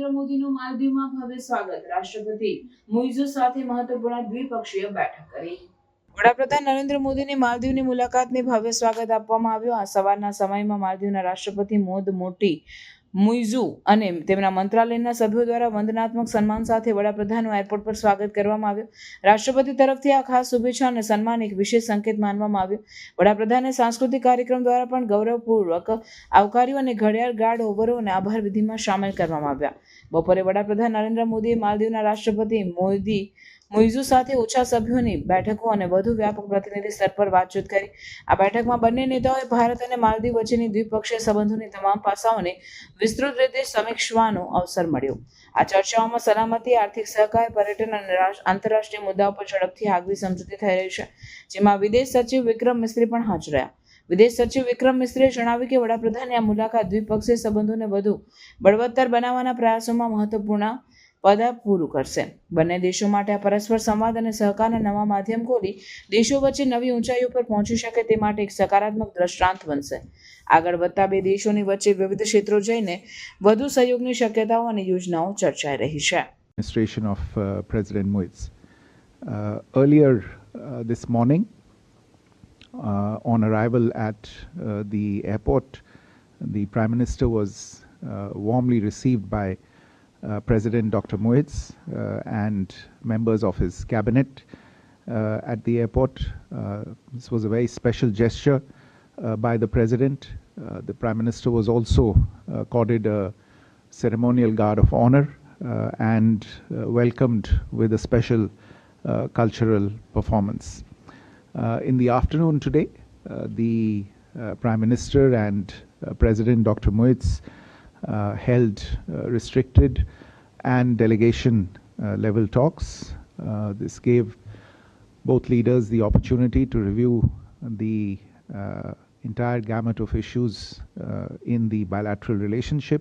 નરેન્દ્ર મોદીનું માલદીવમાં ભવ્ય સ્વાગત. રાષ્ટ્રપતિ મુઇઝુ સાથે મહત્વપૂર્ણ દ્વિપક્ષીય બેઠક કરી. વડાપ્રધાન નરેન્દ્ર મોદીની માલદીવની મુલાકાતને ભવ્ય સ્વાગત આપવામાં આવ્યું. આ સવારના સમયમાં માલદીવના રાષ્ટ્રપતિ મોટી મુઇઝુ અને તેમના મંત્રાલયના સભ્યો દ્વારા વંદનાત્મક સન્માન સાથે વડાપ્રધાનનું એરપોર્ટ પર સ્વાગત કરવામાં આવ્યું. રાષ્ટ્રપતિ તરફથી આ ખાસ શુભેચ્છા અને સન્માન એક વિશેષ સંકેત માનવામાં આવ્યું. વડાપ્રધાને સાંસ્કૃતિક કાર્યક્રમ દ્વારા પણ ગૌરવપૂર્વક આવકાર્યું અને ઘડિયાળ ગાર્ડ ઓવરો અને આભાર વિધિમાં સામેલ કરવામાં આવ્યા. બપોરે વડાપ્રધાન નરેન્દ્ર મોદીએ માલદીવના રાષ્ટ્રપતિ મુઇઝુ સાથે ઓછા સભ્યોની બેઠકો અને વધુ વ્યાપક પ્રતિનિધિ સ્તર પર વાતચીત કરી. આ બેઠકમાં બંને નેતાઓએ ભારત અને માલદીવ વચ્ચેની દ્વિપક્ષીય સંબંધોની તમામ પાસાઓને વિસ્તૃત રીતે સમીક્ષવાનો અવસર મળ્યો. આ ચર્ચાઓમાં સલામતી, આર્થિક સહકાર, પર્યટન અને આંતરરાષ્ટ્રીય મુદ્દાઓ પર ઝડપથી આગવી સમજૂતી થઈ રહી છે, જેમાં વિદેશ સચિવ વિક્રમ મિસ્ત્રી પણ હાજર રહ્યા. વિદેશ સચિવ વિક્રમ મિસ્ત્રીએ જણાવ્યું કે વડાપ્રધાનની આ મુલાકાત દ્વિપક્ષીય સંબંધોને વધુ બળવત્તર બનાવવાના પ્રયાસોમાં મહત્વપૂર્ણ પદાર્થ પૂરું કરશે. બંને દેશો માટે આ પરસ્પર સંવાદ અને સહકારના નવા માધ્યમ ખોલી દેશો વચ્ચે નવી ઊંચાઈઓ પર પહોંચી શકે તે માટે એક સકારાત્મક દ્રષ્ટાંત બનશે. આગળ વધતા બે દેશોની વચ્ચે વિવિધ ક્ષેત્રો જઈને વધુ સહયોગની શક્યતાઓ અને યોજનાઓ ચર્ચાઈ રહી છે. Administration of President Muiz. Earlier this morning, on arrival at the airport, the Prime Minister was warmly received by President Dr. Muiz and members of his cabinet at the airport. This was a very special gesture by the President. The Prime Minister was also accorded a ceremonial guard of honor and welcomed with a special cultural performance. In the afternoon today, the Prime Minister and President Dr. Muiz held restricted and delegation level talks. This gave both leaders the opportunity to review the entire gamut of issues in the bilateral relationship.